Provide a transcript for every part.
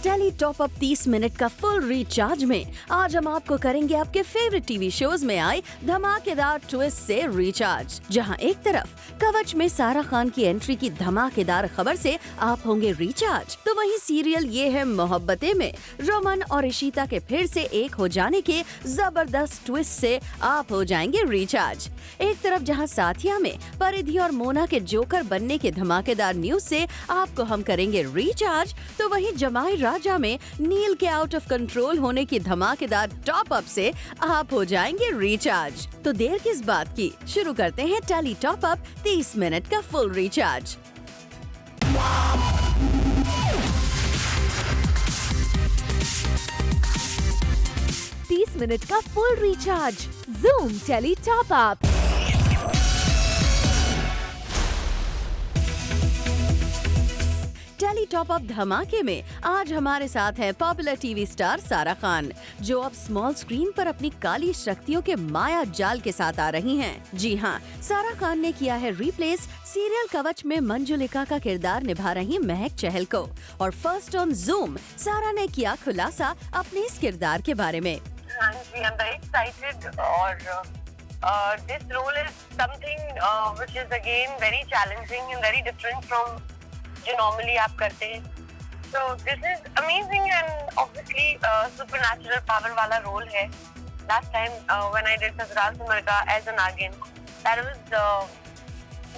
Tele top up 30 minute का full recharge में आज हम आपको करेंगे आपके फेवरेट टीवी शोज में आए धमाकेदार ट्विस्ट से रिचार्ज। जहां एक तरफ कवच में सारा खान की एंट्री की धमाकेदार खबर से आप होंगे रिचार्ज, तो वहीं सीरियल ये है मोहब्बतें में रमन और इशिता के फिर से एक हो जाने के जबरदस्त ट्विस्ट से आप हो जाएंगे रिचार्ज। एक तरफ जहां साथिया में परिधि और मोना के जोकर बनने के धमाकेदार न्यूज से आपको हम करेंगे रिचार्ज, तो वहीं जमाई राजा में नील के आउट ऑफ कंट्रोल होने की धमाकेदार टॉप अप से आप हो जाएंगे रिचार्ज। तो देर किस बात की, शुरू करते हैं टेली टॉप अप 30 मिनट का फुल रिचार्ज। मिनट का full recharge Zoom tele top up. Tele top up धमाके में आज हमारे साथ है पॉपुलर टीवी स्टार सारा खान, जो अब स्मॉल स्क्रीन पर अपनी काली शक्तियों के माया जाल के साथ आ रही हैं। जी हाँ, सारा खान ने किया है रिप्लेस सीरियल कवच में मंजुलिका का किरदार निभा रही महक चहल को, और फर्स्ट ऑन जूम सारा ने किया खुलासा अपने इस किरदार के बारे में। हाँ जी, I'm very excited और this role is something which is again very challenging and very different from जो normally आप करते हैं। So this is amazing and obviously supernatural power वाला role है। Last time when I did Sasural Simar as a Nagin, that was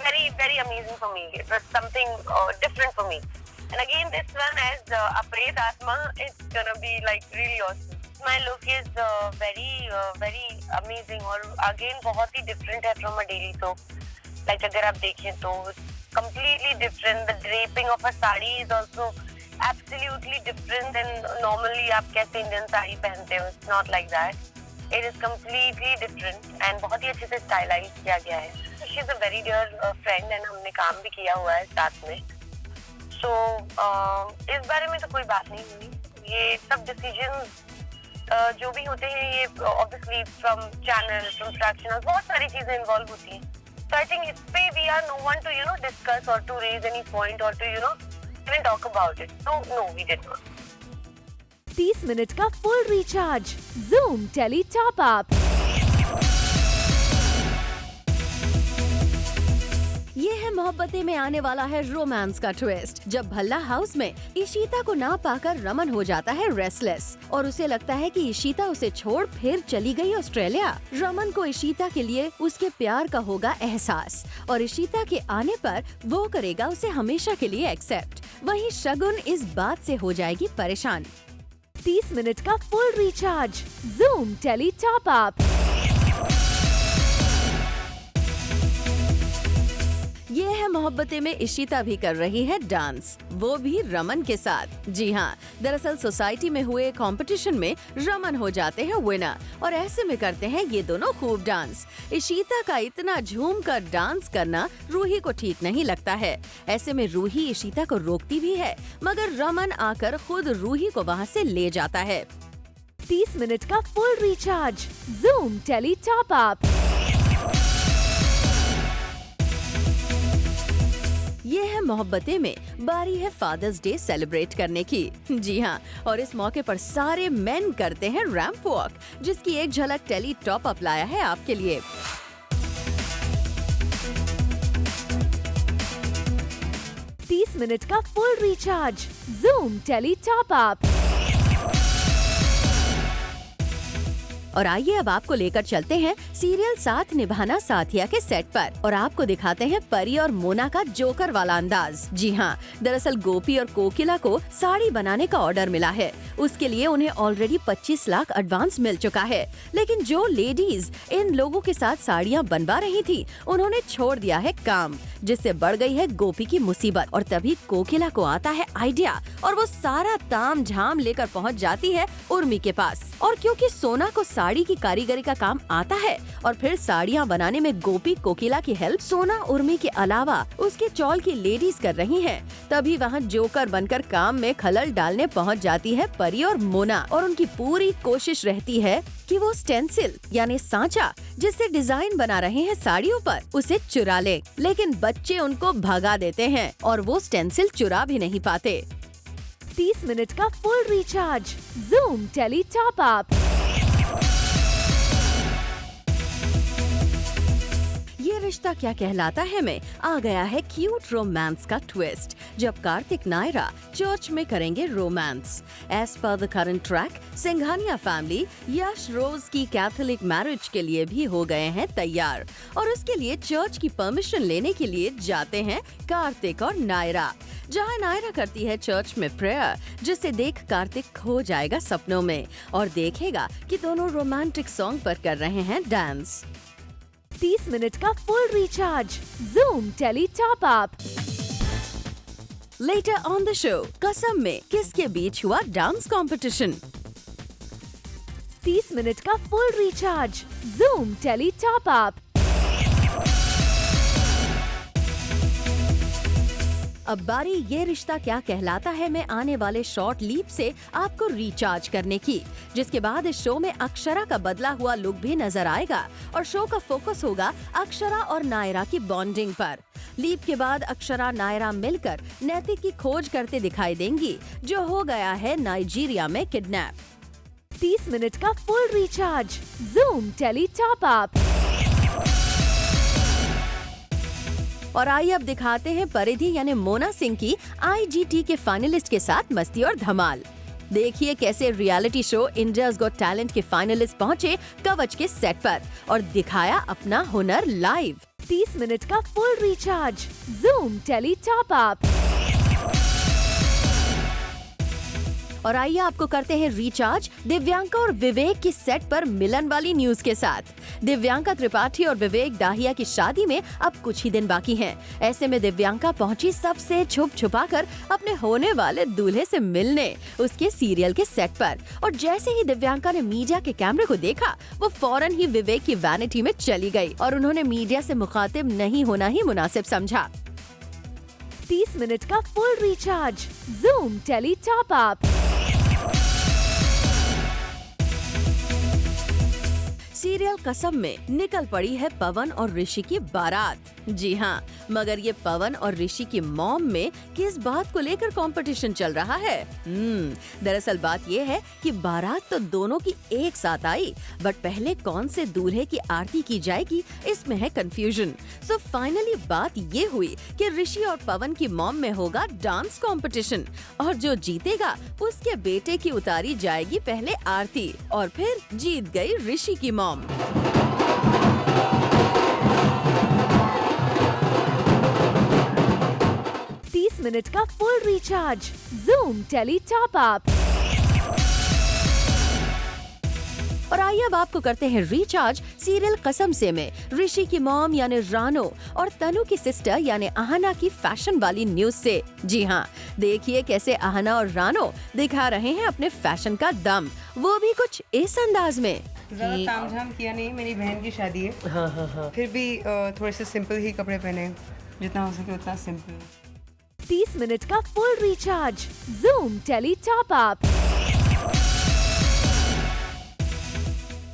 very very amazing for me. It was something different for me. And again this one as a Pret Atma is gonna be like really awesome. My look is very amazing और again बहुत ही different है from a daily soap. Like अगर आप देखें तो completely different. The draping of a sari is also absolutely different than normally आप कैसे Indian sari पहनते हो. It's not like that. It is completely different and बहुत ही अच्छे से stylize किया गया है. She is a very dear friend and हमने काम भी किया हुआ है साथ में. So इस बारे में तो कोई बात नहीं हुई. ये सब decisions जो भी होते हैं ये obviously from channel, from production, बहुत सारी चीजें involve होती हैं. So I think इस पे we are no one to discuss or to raise any point or to even talk about it. So no, we did not. 30 minute का full recharge Zoom tele top up. Yeh Hai Mohabbatein में आने वाला है romance का twist, जब Bhalla house में इशिता को ना पाकर रमन हो जाता है रेस्टलेस और उसे लगता है कि इशिता उसे छोड़ फिर चली गई ऑस्ट्रेलिया। रमन को इशिता के लिए उसके प्यार का होगा एहसास और इशिता के आने पर वो करेगा उसे हमेशा के लिए एक्सेप्ट। वहीं शगुन इस बात से हो जाएगी परेशान। 30 मिनट का full recharge Zoom tele top up. Yeh Hai Mohabbatein में इशिता भी कर रही है डांस, वो भी रमन के साथ। जी हाँ, दरअसल सोसाइटी में हुए कंपटीशन में रमन हो जाते हैं विनर और ऐसे में करते हैं ये दोनों खूब डांस। इशिता का इतना झूम कर डांस करना रूही को ठीक नहीं लगता है। ऐसे में रूही इशिता को रोकती भी है, मगर रमन आकर खुद रूही को वहाँ से ले जाता है। 30 मिनट का full recharge Zoom tele top up. Yeh Hai Mohabbatein में बारी है फादर्स डे सेलिब्रेट करने की। जी हाँ, और इस मौके पर सारे मेन करते हैं रैंप वॉक, जिसकी एक झलक टेली टॉप अप लाया है आपके लिए। मिनट का full recharge Zoom tele top up. और आइए अब आपको लेकर चलते हैं सीरियल साथ निभाना साथिया के सेट पर और आपको दिखाते हैं परी और मोना का जोकर वाला अंदाज। जी हाँ, दरअसल गोपी और कोकिला को साड़ी बनाने का ऑर्डर मिला है। उसके लिए उन्हें ऑलरेडी 25 लाख एडवांस मिल चुका है, लेकिन जो लेडीज इन लोगों के साथ साड़ियाँ बनवा रही थी उन्होंने छोड़ दिया है काम, जिससे बढ़ गई है गोपी की मुसीबत। और तभी कोकिला को आता है आइडिया और वो सारा ताम झाम लेकर पहुँच जाती है उर्मी के पास। और क्योंकि सोना को साड़ी की कारीगरी का काम आता है और फिर साड़ियाँ बनाने में गोपी कोकिला की हेल्प सोना उर्मी के अलावा उसके चौल की लेडीज कर रही हैं, तभी वहाँ जोकर बनकर काम में खलल डालने पहुँच जाती है परी और मोना। और उनकी पूरी कोशिश रहती है कि वो स्टेंसिल यानी सांचा जिससे डिजाइन बना रहे हैं साड़ियों पर उसे चुरा ले, लेकिन बच्चे उनको भगा देते हैं और वो स्टेंसिल चुरा भी नहीं पाते। 30 मिनट का full recharge. Zoom Tele Top Up। ये रिश्ता क्या कहलाता है में आ गया है क्यूट रोमांस का ट्विस्ट, जब कार्तिक नायरा चर्च में करेंगे romance. As per the current track, Singhania family Yash रोज की कैथोलिक मैरिज के लिए भी हो गए हैं तैयार और उसके लिए चर्च की परमिशन लेने के लिए जाते हैं कार्तिक और नायरा, जहां नायरा करती है चर्च में प्रेयर, जिसे देख कार्तिक खो जाएगा सपनों में और देखेगा कि दोनों रोमांटिक सॉन्ग पर कर रहे हैं डांस। 30 मिनट का full recharge. Zoom Tele Top Up। Later on the show, कसम में किसके बीच हुआ डांस कंपटीशन। 30 मिनट का full recharge. Zoom Tele Top Up। अब बारी ये रिश्ता क्या कहलाता है में आने वाले शॉर्ट लीप से आपको रिचार्ज करने की, जिसके बाद इस शो में अक्षरा का बदला हुआ लुक भी नजर आएगा और शो का फोकस होगा अक्षरा और नायरा की बॉन्डिंग पर। लीप के बाद अक्षरा नायरा मिलकर नैतिक की खोज करते दिखाई देंगी, जो हो गया है नाइजीरिया में किडनैप। 30 मिनट का full recharge. Zoom Tele Top Up। और आइए अब दिखाते हैं परिधि यानी मोना सिंह की IGT के फाइनलिस्ट के साथ मस्ती और धमाल। देखिए कैसे reality show India's got talent के फाइनलिस्ट पहुंचे कवच के सेट पर और दिखाया अपना हुनर लाइव। 30 मिनट का full recharge. Zoom Tele Top Up। और आइए आपको करते हैं रिचार्ज दिव्यांका और विवेक की सेट पर मिलन वाली न्यूज के साथ। दिव्यांका त्रिपाठी और विवेक दाहिया की शादी में अब कुछ ही दिन बाकी हैं। ऐसे में दिव्यांका पहुंची सबसे छुप छुपाकर अपने होने वाले दूल्हे से मिलने उसके सीरियल के सेट पर, और जैसे ही दिव्यांका ने मीडिया के कैमरे को देखा, वो फौरन ही विवेक की वैनिटी में चली गई और उन्होंने मीडिया से मुखातिब नहीं होना ही मुनासिब समझा। 30 मिनट का full recharge. Zoom Tele Top Up। Serial कसम में निकल पड़ी है पवन और ऋषि की बारात। जी हाँ, मगर ये पवन और ऋषि की मॉम में किस बात को लेकर कंपटीशन चल रहा है? दरअसल बात ये है कि बारात तो दोनों की एक साथ आई, बट पहले कौन से दूल्हे की आरती की जाएगी इसमें है कंफ्यूजन। सो फाइनली बात ये हुई कि ऋषि और पवन की मॉम में होगा डांस कंपटीशन और जो जीतेगा उसके बेटे की उतारी जाएगी पहले आरती और फिर जीत गई ऋषि की मॉम। 30 मिनट का full recharge. Zoom Tele Top Up। और आइए अब आपको करते हैं रिचार्ज सीरियल कसम से में ऋषि की मॉम यानी रानो और तनु की सिस्टर यानी आहना की फैशन वाली न्यूज से। जी हाँ, देखिए कैसे आहना और रानो दिखा रहे हैं अपने फैशन का दम, वो भी कुछ इस अंदाज में। ज़्यादा तामझाम किया नहीं, मेरी बहन की शादी है। हाँ। फिर भी थोड़े से सिंपल ही कपड़े पहने, जितना हो सके उतना सिंपल। 30 मिनट का full recharge. Zoom Tele Top Up।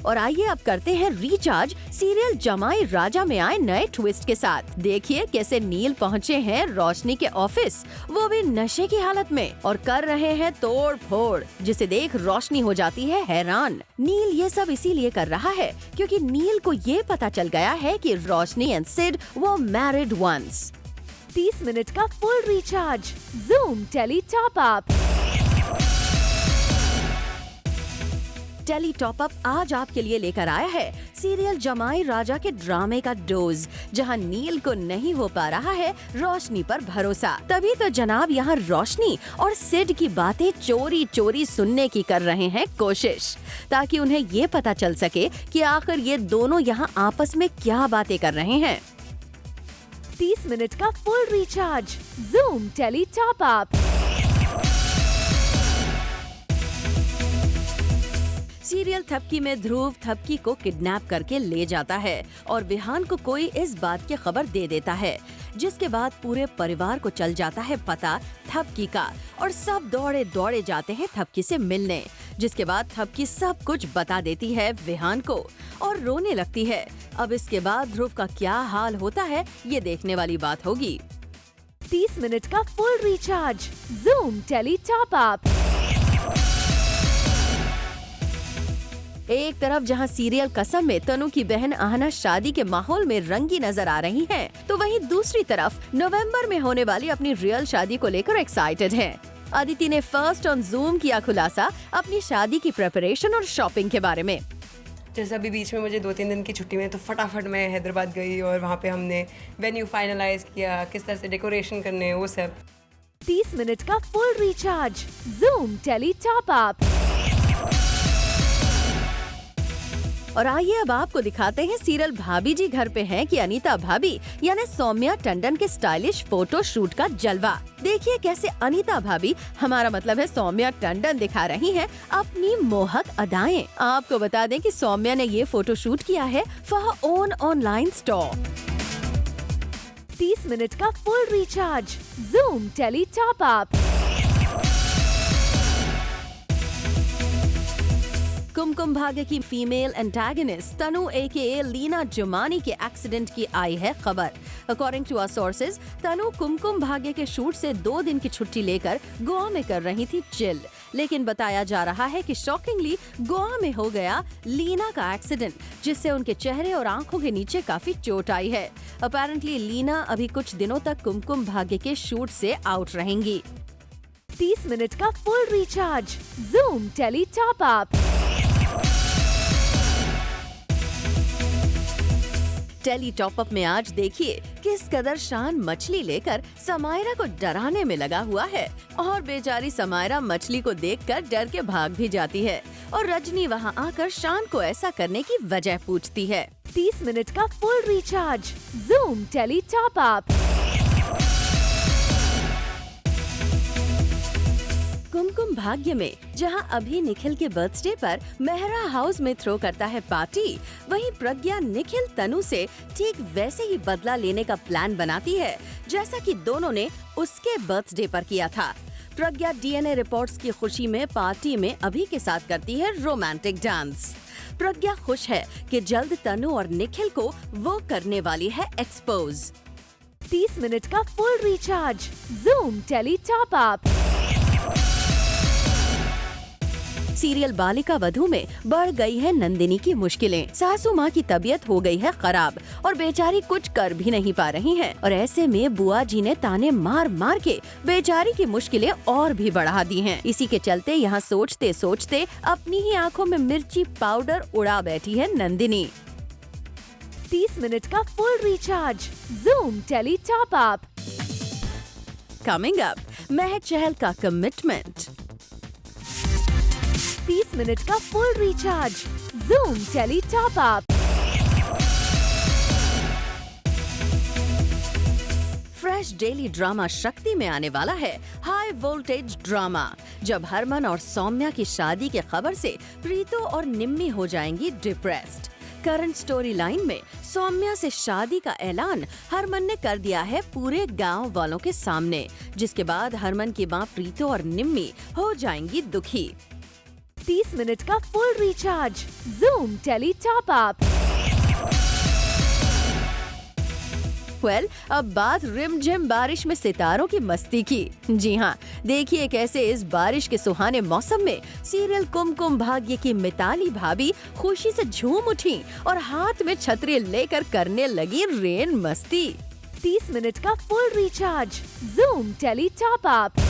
और आइए अब करते हैं रिचार्ज सीरियल जमाई राजा में आए नए ट्विस्ट के साथ। देखिए कैसे नील पहुंचे हैं रोशनी के ऑफिस, वो भी नशे की हालत में, और कर रहे हैं तोड़ फोड़, जिसे देख रोशनी हो जाती है हैरान। नील ये सब इसीलिए कर रहा है क्योंकि नील को ये पता चल गया है कि रोशनी एंड सिड वो मैरिड वंस। 30 मिनट का full recharge. Zoom Tele Top Up। Tele top up आज आपके लिए लेकर आया है सीरियल जमाई राजा के ड्रामे का डोज, जहां नील को नहीं हो पा रहा है रोशनी पर भरोसा। तभी तो जनाब यहाँ रोशनी और सिड की बातें चोरी चोरी सुनने की कर रहे हैं कोशिश, ताकि उन्हें ये पता चल सके कि आखिर ये दोनों यहाँ आपस में क्या बातें कर रहे हैं। 30 मिनट का full recharge. Zoom Tele Top Up। Serial Thapki में ध्रुव थपकी को किडनैप करके ले जाता है और विहान को कोई इस बात की खबर दे देता है, जिसके बाद पूरे परिवार को चल जाता है पता थपकी का और सब दौड़े दौड़े जाते हैं थपकी से मिलने, जिसके बाद थपकी सब कुछ बता देती है विहान को और रोने लगती है। अब इसके बाद ध्रुव का क्या हाल होता है ये देखने वाली बात होगी। 30 मिनट का full recharge. Zoom tele top up. एक तरफ जहां सीरियल कसम में तनु की बहन आहना शादी के माहौल में रंगी नजर आ रही हैं, तो वहीं दूसरी तरफ नवंबर में होने वाली अपनी रियल शादी को लेकर एक्साइटेड हैं। अदिति ने फर्स्ट ऑन जूम किया खुलासा अपनी शादी की प्रिपरेशन और शॉपिंग के बारे में। जैसे अभी बीच में मुझे 2-3 दिन की छुट्टी में तो फटाफट मैं हैदराबाद गई और वहाँ पे हमने वेन्यू फाइनलाइज किया, किस तरह से डेकोरेशन करने, वो सब। 30 मिनट का full recharge. Zoom tele top up. और आइए अब आपको दिखाते हैं सीरियल भाभी जी घर पे हैं कि अनीता भाभी यानी सौम्या टंडन के स्टाइलिश फोटो शूट का जलवा। देखिए कैसे अनीता भाभी, हमारा मतलब है सौम्या टंडन, दिखा रही हैं अपनी मोहक अदाएं। आपको बता दें कि सौम्या ने ये फोटो शूट किया है for own online store. 30 minute का full recharge. Zoom tele top up. Kumkum Bhagya की female antagonist Tanu AKA Leena Jumani के एक्सीडेंट की आई है खबर। According to our sources, Tanu Kumkum Bhagya के शूट से 2 दिन की छुट्टी लेकर गोवा में कर रही थी चिल, लेकिन बताया जा रहा है कि शॉकिंगली गोवा में हो गया लीना का एक्सीडेंट, जिससे उनके चेहरे और आंखों के नीचे काफी चोट आई है। अपेरेंटली लीना अभी कुछ दिनों तक कुमकुम भाग्य के शूट से आउट रहेंगी। 30 मिनट का full recharge. Zoom tele top up. Tele top Up में आज देखिए किस कदर शान मछली लेकर समायरा को डराने में लगा हुआ है, और बेचारी समायरा मछली को देखकर डर के भाग भी जाती है, और रजनी वहां आकर शान को ऐसा करने की वजह पूछती है। 30 मिनट का full recharge. Zoom tele top up. Kumkum Bhagya में जहां अभी निखिल के बर्थडे पर मेहरा हाउस में थ्रो करता है पार्टी, वहीं प्रज्ञा निखिल तनु से ठीक वैसे ही बदला लेने का प्लान बनाती है जैसा कि दोनों ने उसके बर्थडे पर किया था। प्रज्ञा DNA रिपोर्ट्स की खुशी में पार्टी में अभी के साथ करती है रोमांटिक डांस। प्रज्ञा खुश है कि जल्द तनु और निखिल को वो करने वाली है एक्सपोज। 30 मिनट का full recharge. Zoom tele top Up. Serial Balika Vadhu में बढ़ गई है नंदिनी की मुश्किलें। सासू माँ की तबीयत हो गई है खराब और बेचारी कुछ कर भी नहीं पा रही हैं, और ऐसे में बुआ जी ने ताने मार मार के बेचारी की मुश्किलें और भी बढ़ा दी हैं। इसी के चलते यहाँ सोचते सोचते अपनी ही आंखों में मिर्ची पाउडर उड़ा बैठी है नंदिनी। 30 मिनट का full recharge. Zoom tele top Up. Coming up, Mahek Chahal का कमिटमेंट। 30 मिनट का full recharge. Zoom tele top Up. Fresh daily drama Shakti में आने वाला है हाई वोल्टेज ड्रामा, जब हरमन और सौम्या की शादी के खबर से प्रीतो और निम्मी हो जाएंगी डिप्रेस्ड। करंट स्टोरी लाइन में सौम्या से शादी का ऐलान हरमन ने कर दिया है पूरे गांव वालों के सामने, जिसके बाद हरमन की मां प्रीतो और निम्मी हो जाएंगी दुखी। 30 मिनट का full recharge. Zoom tele top Up. अब बात रिमझिम बारिश में सितारों की मस्ती की। जी हाँ, देखिए कैसे इस बारिश के सुहाने मौसम में सीरियल कुमकुम भाग्य की मिताली भाभी खुशी से झूम उठी और हाथ में छतरी लेकर करने लगी रेन मस्ती। 30 मिनट का full recharge. Zoom tele top up.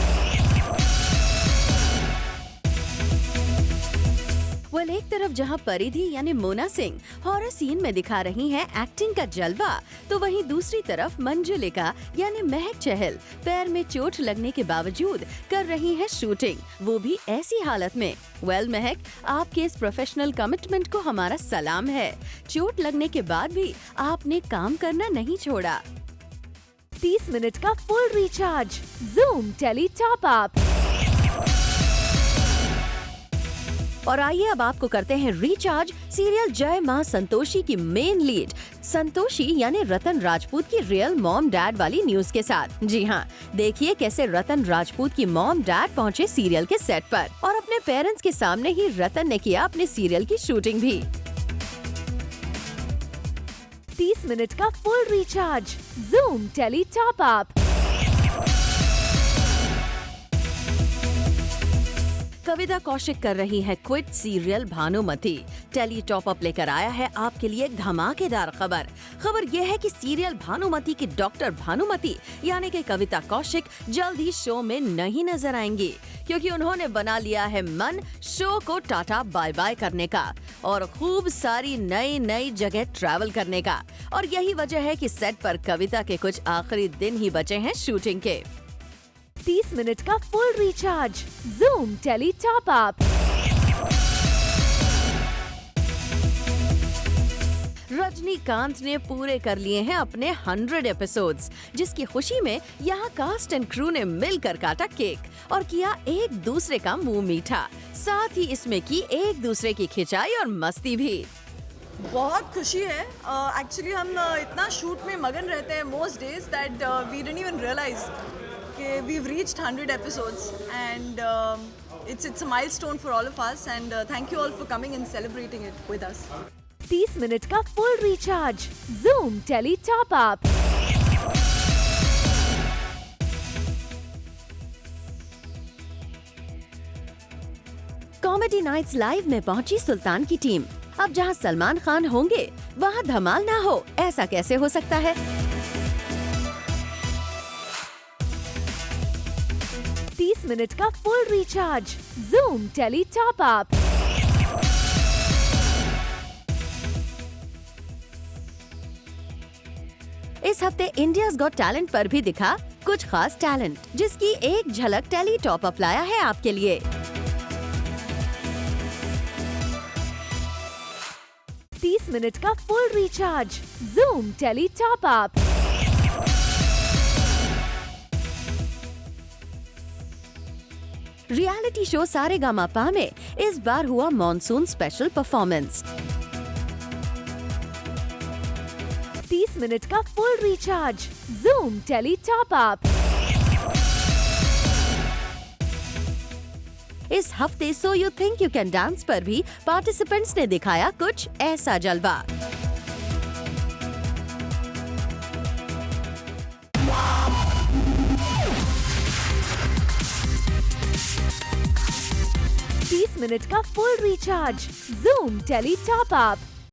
एक तरफ जहां परिधि यानी मोना सिंह हॉरर सीन में दिखा रही हैं एक्टिंग का जलवा, तो वहीं दूसरी तरफ मंजुलिका यानी महक चहल पैर में चोट लगने के बावजूद कर रही है शूटिंग, वो भी ऐसी हालत में। महक, आपके इस प्रोफेशनल कमिटमेंट को हमारा सलाम है। चोट लगने के बाद भी आपने काम करना नहीं छोड़ा। 30 मिनट का full recharge. Zoom tele top up. और आइए अब आपको करते हैं रिचार्ज सीरियल जय मां संतोषी की मेन लीड संतोषी यानी रतन राजपूत की रियल मॉम डैड वाली न्यूज के साथ। जी हाँ, देखिए कैसे रतन राजपूत की मॉम डैड पहुंचे सीरियल के सेट पर और अपने पेरेंट्स के सामने ही रतन ने किया अपने सीरियल की शूटिंग भी। 30 मिनट का full recharge. Zoom tele top up. Kavita Kaushik कर रही है quit serial Bhanumati. Tele top up लेकर आया है आपके लिए एक धमाकेदार खबर यह है कि सीरियल भानुमति की डॉक्टर भानुमति यानी कि कविता कौशिक जल्द ही शो में नहीं नजर आएंगी, क्योंकि उन्होंने बना लिया है मन शो को टाटा बाय बाय करने का और खूब सारी नई जगह ट्रैवल करने का। और यही वजह है कि सेट पर कविता के कुछ आखिरी दिन ही बचे हैं शूटिंग के। 30 मिनट का full recharge Zoom tele top Up. Rajinikanth ने पूरे कर लिए हैं अपने 100 एपिसोड्स, जिसकी खुशी में यहाँ कास्ट एंड क्रू ने मिलकर काटा केक और किया एक दूसरे का मुंह मीठा। साथ ही इसमें की एक दूसरे की खिंचाई और मस्ती भी। बहुत खुशी है। एक्चुअली हम इतना शूट में मगन रहते हैं most days that we didn't even realise कि we have reached 100 episodes and it's a milestone for all of us and thank you all for coming and celebrating it with us. 30 minute का full recharge Zoom tele top Up. Comedy Nights Live में पहुंची सुल्तान की team. अब जहां सलमान खान होंगे वहां धमाल ना हो, ऐसा कैसे हो सकता है? मिनट का full recharge Zoom tele top Up. इस हफ्ते इंडियाज गॉट टैलेंट पर भी दिखा कुछ खास टैलेंट, जिसकी एक झलक टेली टॉप अप लाया है आपके लिए। 30 मिनट का full recharge Zoom tele top Up. Reality show Saregamapa में इस बार हुआ मॉनसून स्पेशल परफॉर्मेंस। 30 मिनट का full recharge Zoom tele top Up. इस हफ्ते So You Think You Can Dance पर भी पार्टिसिपेंट्स ने दिखाया कुछ ऐसा जलवा। मिनट का full recharge Zoom tele top up.